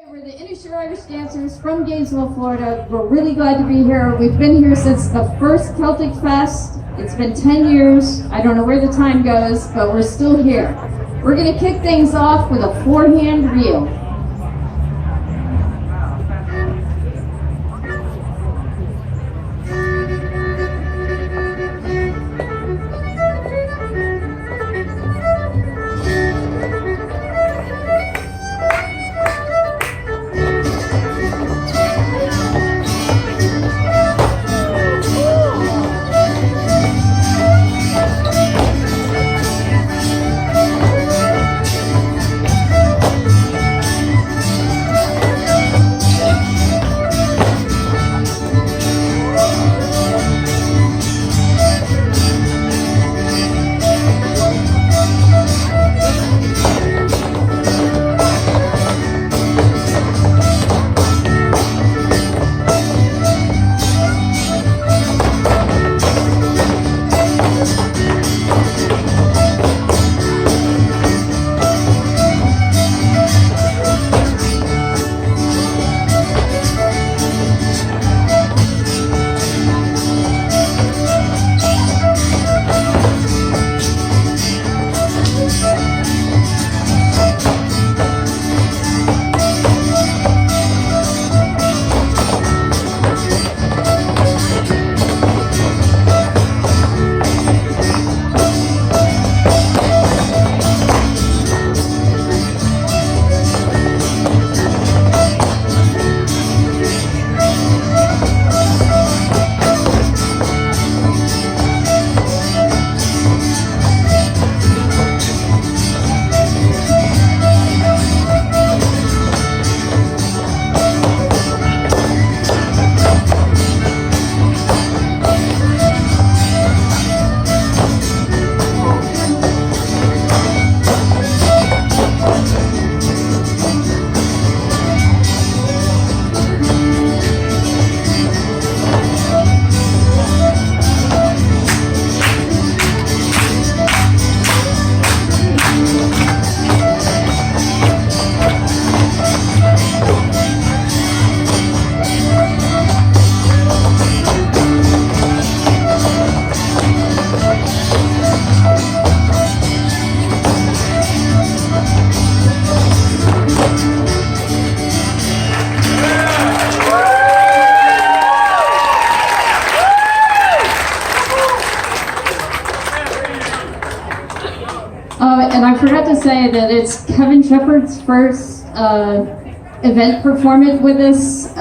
We're the Inisheer Irish Dancers from Gainesville, Florida. We're really glad to be here. We've been here since the first Celtic Fest. It's been 10 years. I don't know where the time goes, but we're still here. We're going to kick things off with a forehand reel. And I forgot to say that it's Kevin Shepherd's first event performance with us,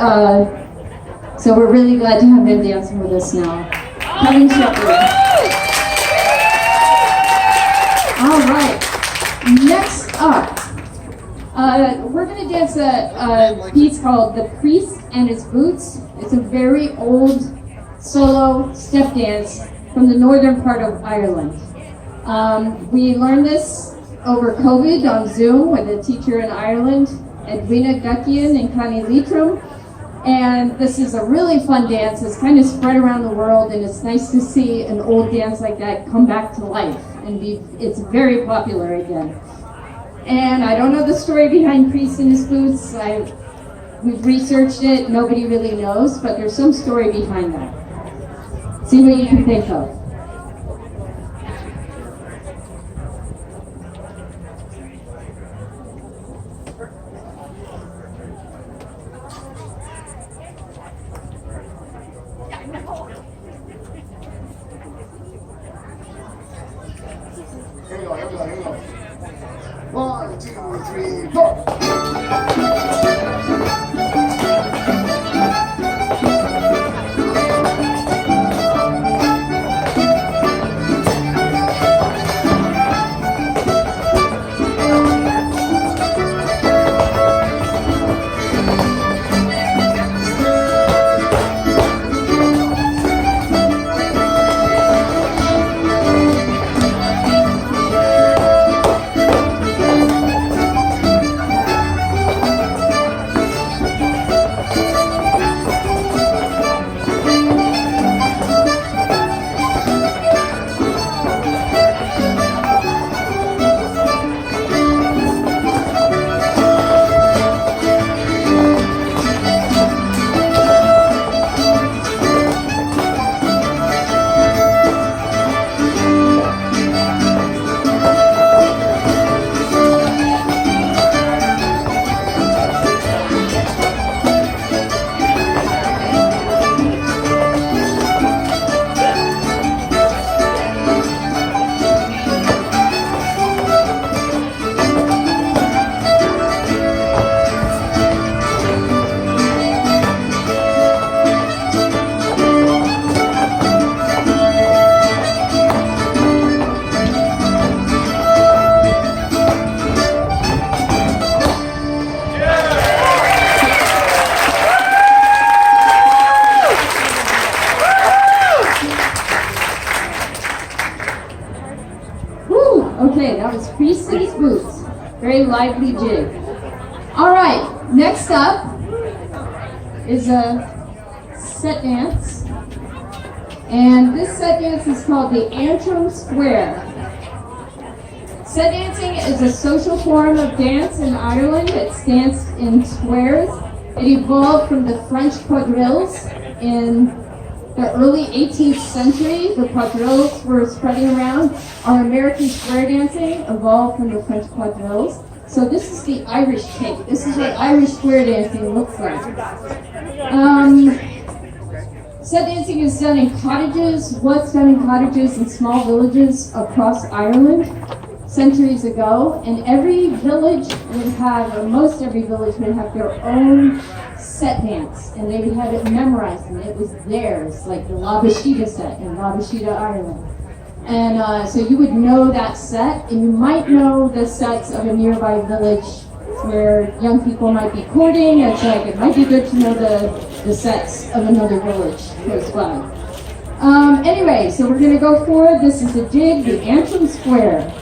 so we're really glad to have him dancing with us now. Kevin Shepherd. All right, next up, we're going to dance a piece called The Priest and His Boots. It's a very old solo step dance from the northern part of Ireland. We learned this over COVID on Zoom with a teacher in Ireland, Edwina Guckian in County Leitrim. And this is a really fun dance. It's kind of spread around the world, and it's nice to see an old dance like that come back to life and it's very popular again. And I don't know the story behind Priest in His Boots. We've researched it, nobody really knows, but there's some story behind that. See what you can think of. Here we go. 1, 2, 3, 4. lively jig. All right, next up is a set dance. And this set dance is called the Antrim Square. Set dancing is a social form of dance in Ireland. It's danced in squares. It evolved from the French quadrilles in the early 18th century. The quadrilles were spreading around. Our American square dancing evolved from the French quadrilles. So this is the Irish take. This is what Irish square dancing looks like. Set dancing is done in cottages, was done in cottages in small villages across Ireland centuries ago, and every village would have, or most every village would have their own set dance, and they would have it memorized, and it was theirs, like the Labashida set in Labashida, Ireland. And so you would know that set, and you might know the sets of a nearby village where young people might be courting. It's like, it might be good to know the sets of another village close by. Anyway, so we're going to go forward. This is the jig, the Antrim Square.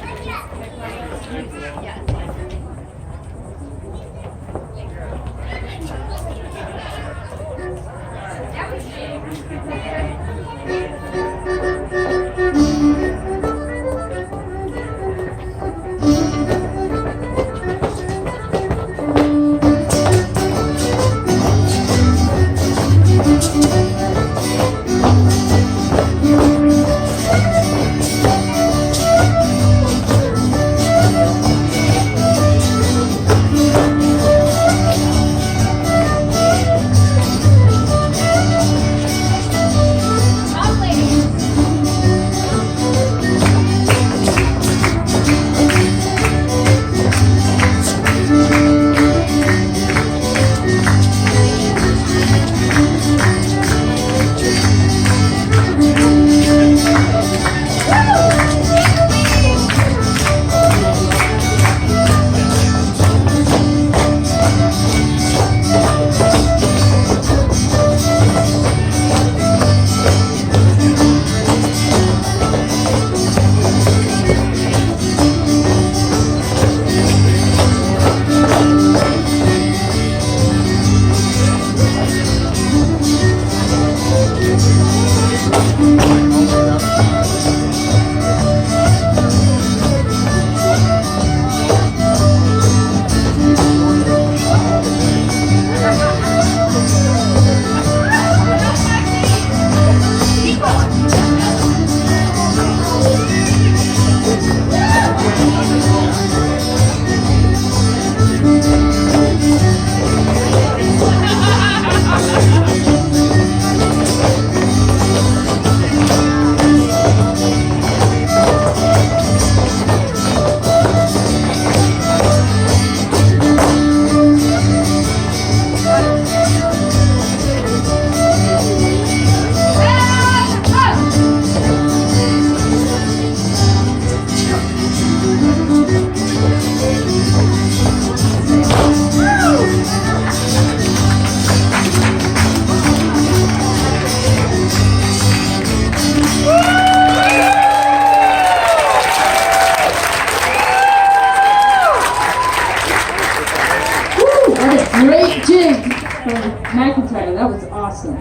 That was awesome.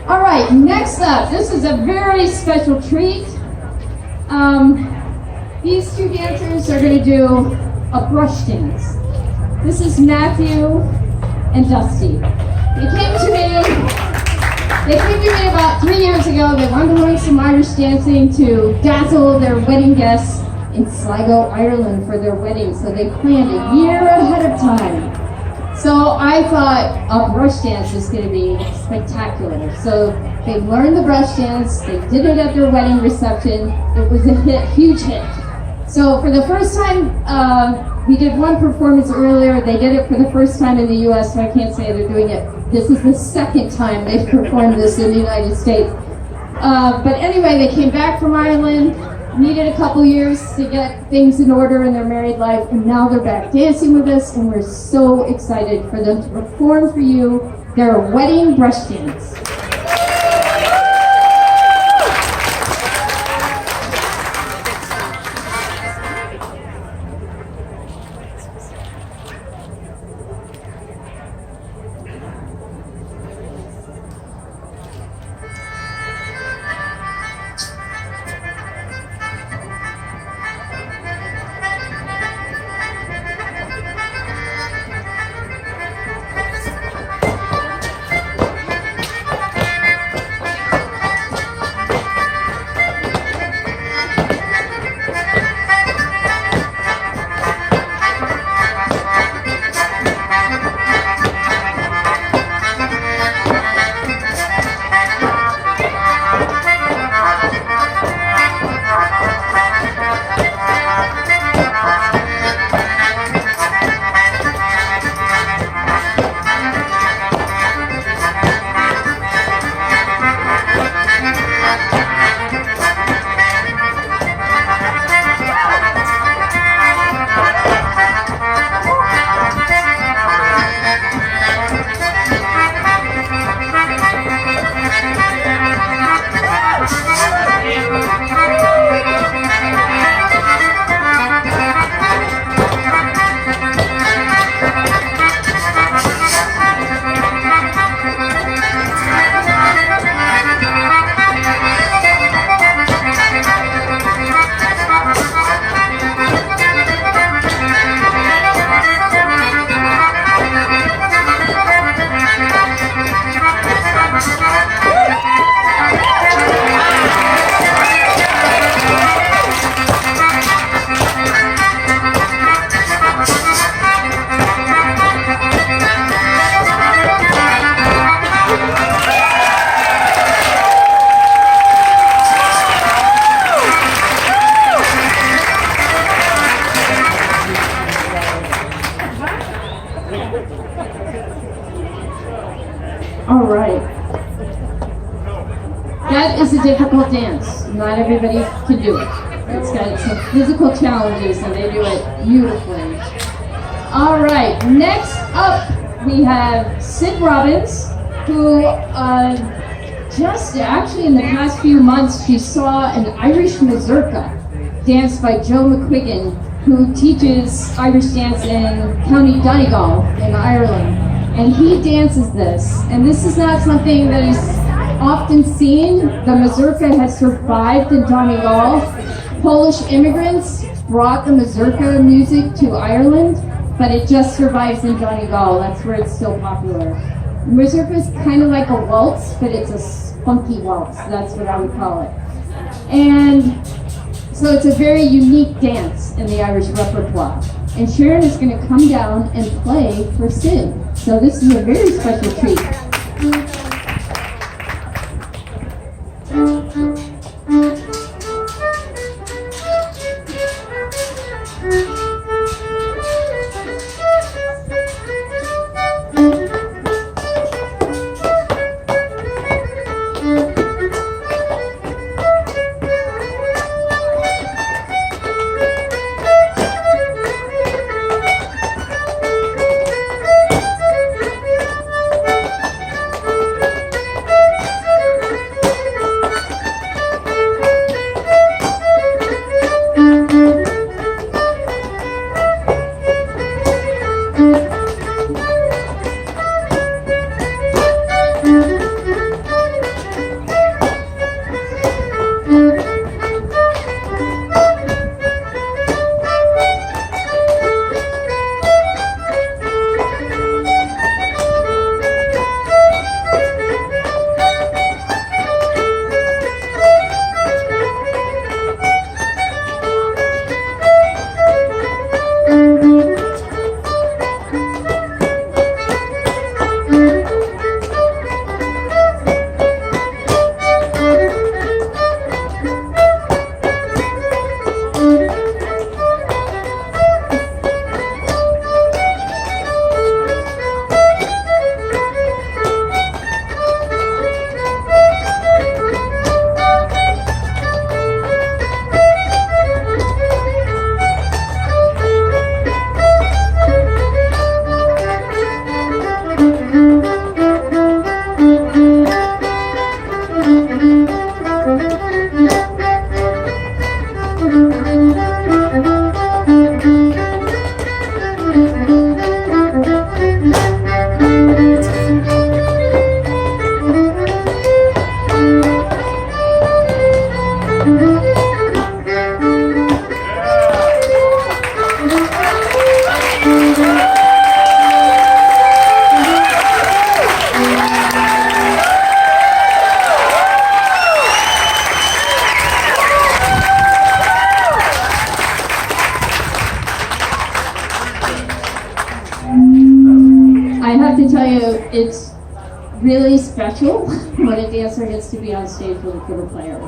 All right, next up, this is a very special treat. These two dancers are going to do a brush dance. This is Matthew and Dusty. They came to me about 3 years ago. They wanted to learn some Irish dancing to dazzle their wedding guests in Sligo, Ireland for their wedding. So they planned a year ahead of time. So I thought a brush dance is going to be spectacular. So they learned the brush dance. They did it at their wedding reception. It was a hit, huge hit. So for the first time, we did one performance earlier. They did it for the first time in the US, so I can't say they're doing it. This is the second time they've performed this in the United States. But anyway, they came back from Ireland, needed a couple years to get things in order in their married life, and now they're back dancing with us, and we're so excited for them to perform for you their wedding brush dance. All right. That is a difficult dance. Not everybody can do it. It's got some physical challenges and they do it beautifully. All right, next up we have Sid Robbins, who just actually in the past few months she saw an Irish Mazurka danced by Joe McQuiggan, who teaches Irish dance in County Donegal in Ireland. And he dances this, and this is not something that is often seen. The Mazurka has survived in Donegal. Polish immigrants brought the Mazurka music to Ireland, but it just survives in Donegal. That's where it's still popular. Mazurka is kind of like a waltz, but it's a funky waltz. That's what I would call it. And so it's a very unique dance in the Irish repertoire. And Sharon is going to come down and play for Sid. So this is a very special treat. It's really special when a dancer gets to be on stage with a fiddle player,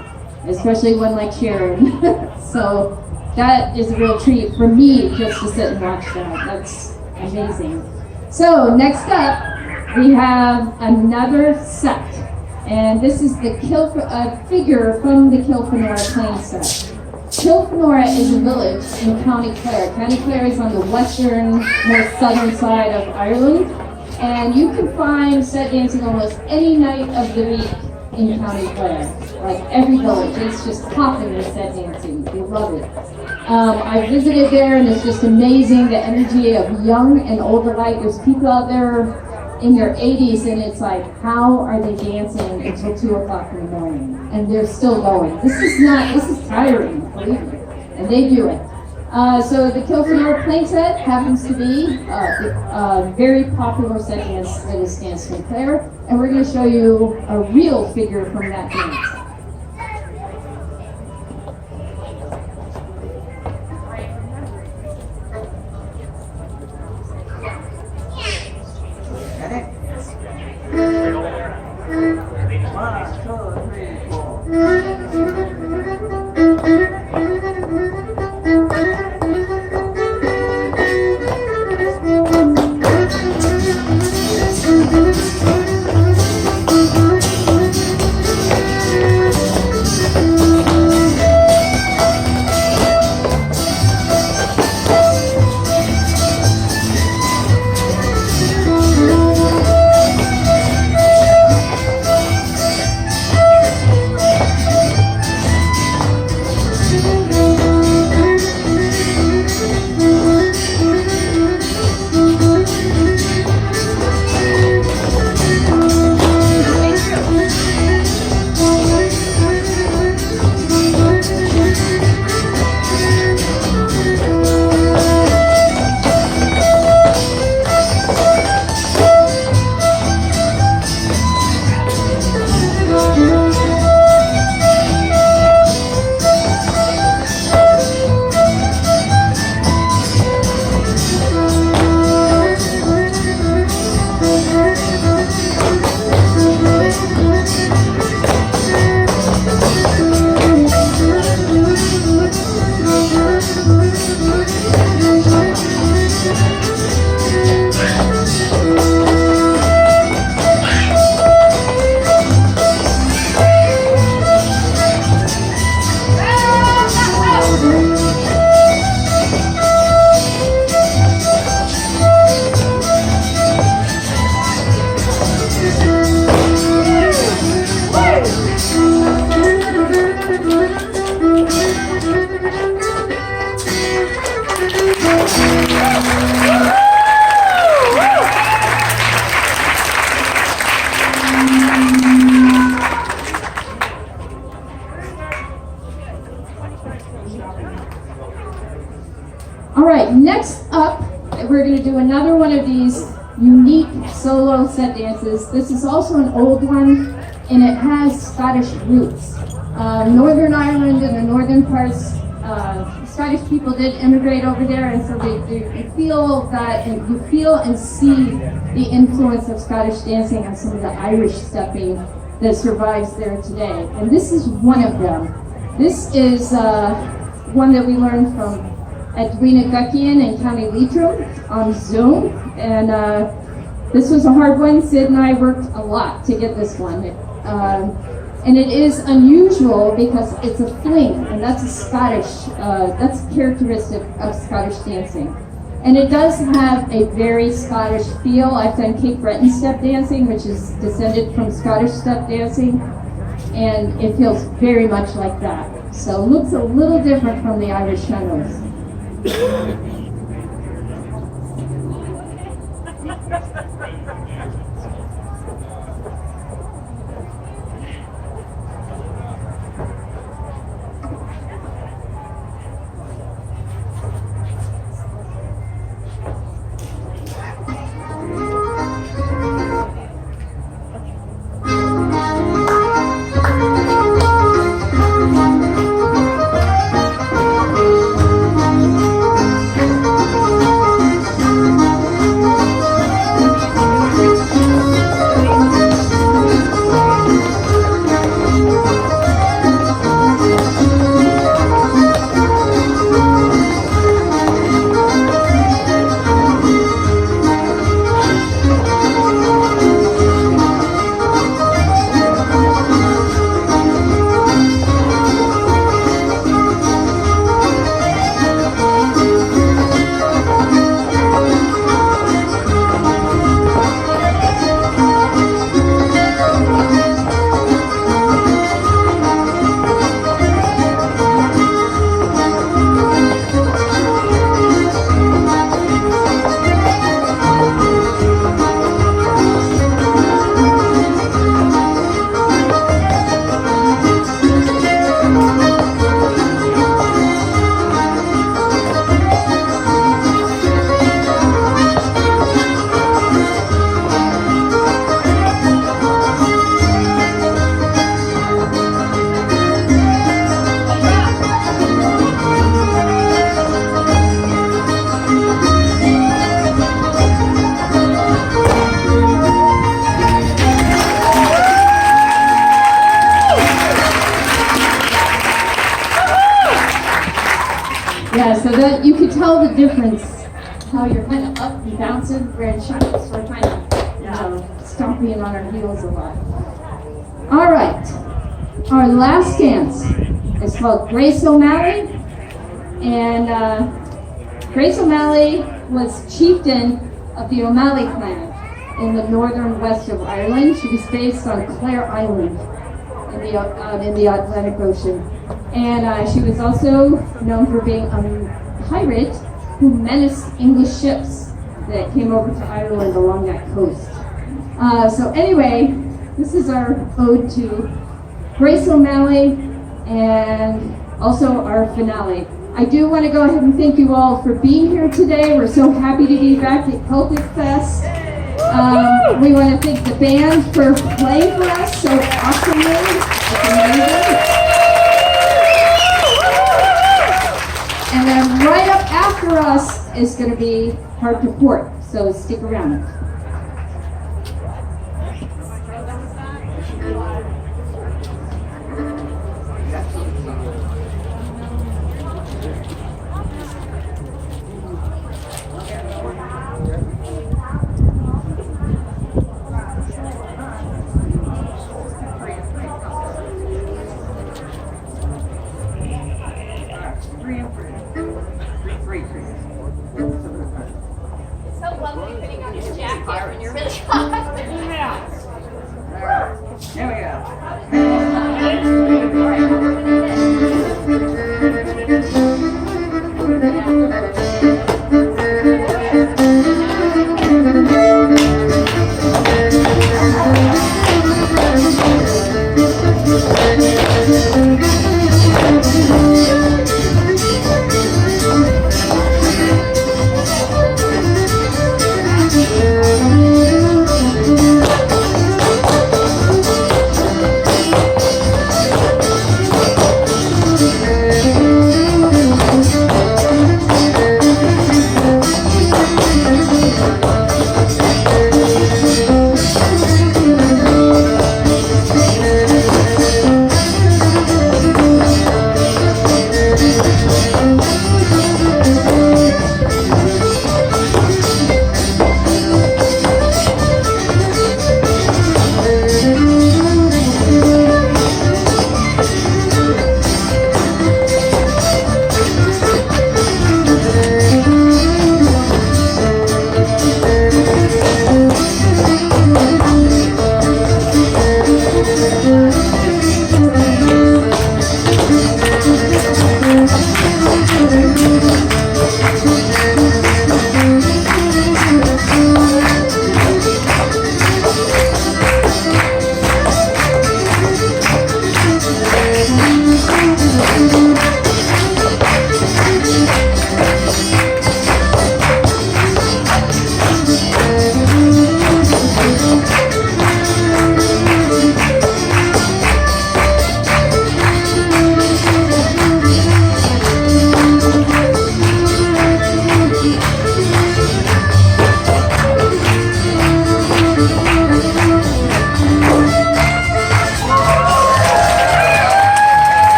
especially one like Sharon. So that is a real treat for me just to sit and watch that. That's amazing. So next up, we have another Sept, and this is the figure from the Kilfenora playing set. Kilfenora is a village in County Clare. County Clare is on the western, more southern side of Ireland. And you can find set dancing almost any night of the week in County Clare. Like every village, it's just popping with set dancing. We love it. I visited there and it's just amazing, the energy of young and old alike. There's people out there in their 80s and it's like, how are they dancing until 2 o'clock in the morning? And they're still going. This is tiring, believe me. And they do it. So the Kilfenora playing set happens to be a very popular set dance that is danced in Clare, and we're going to show you a real figure from that dance. Next up, we're going to do another one of these unique solo set dances. This is also an old one, and it has Scottish roots. Northern Ireland and the northern parts, Scottish people did immigrate over there, and so you feel that, and you feel and see the influence of Scottish dancing on some of the Irish stepping that survives there today. And this is one of them. This is one that we learned from Edwina Guckian in County Leitrim on Zoom, and this was a hard one. Sid and I worked a lot to get this one. And it is unusual because it's a fling, and that's a Scottish, that's characteristic of Scottish dancing. And it does have a very Scottish feel. I've done Cape Breton step dancing, which is descended from Scottish step dancing, and it feels very much like that. So it looks a little different from the Irish shunnels. So that you could tell the difference, how you're kind of up and bouncing, where shunnels we're kind of, stomping on our heels a lot. All right, our last dance is called Grace O'Malley, and Grace O'Malley was chieftain of the O'Malley clan in the northern west of Ireland. She was based on Clare Island in the Atlantic Ocean. And she was also known for being a pirate who menaced English ships that came over to Ireland along that coast. So anyway, this is our ode to Grace O'Malley and also our finale. I do want to go ahead and thank you all for being here today. We're so happy to be back at Celtic Fest. We want to thank the band for playing for us so awesomely. It's amazing. And then right up after us is going to be Hard to Port, so stick around.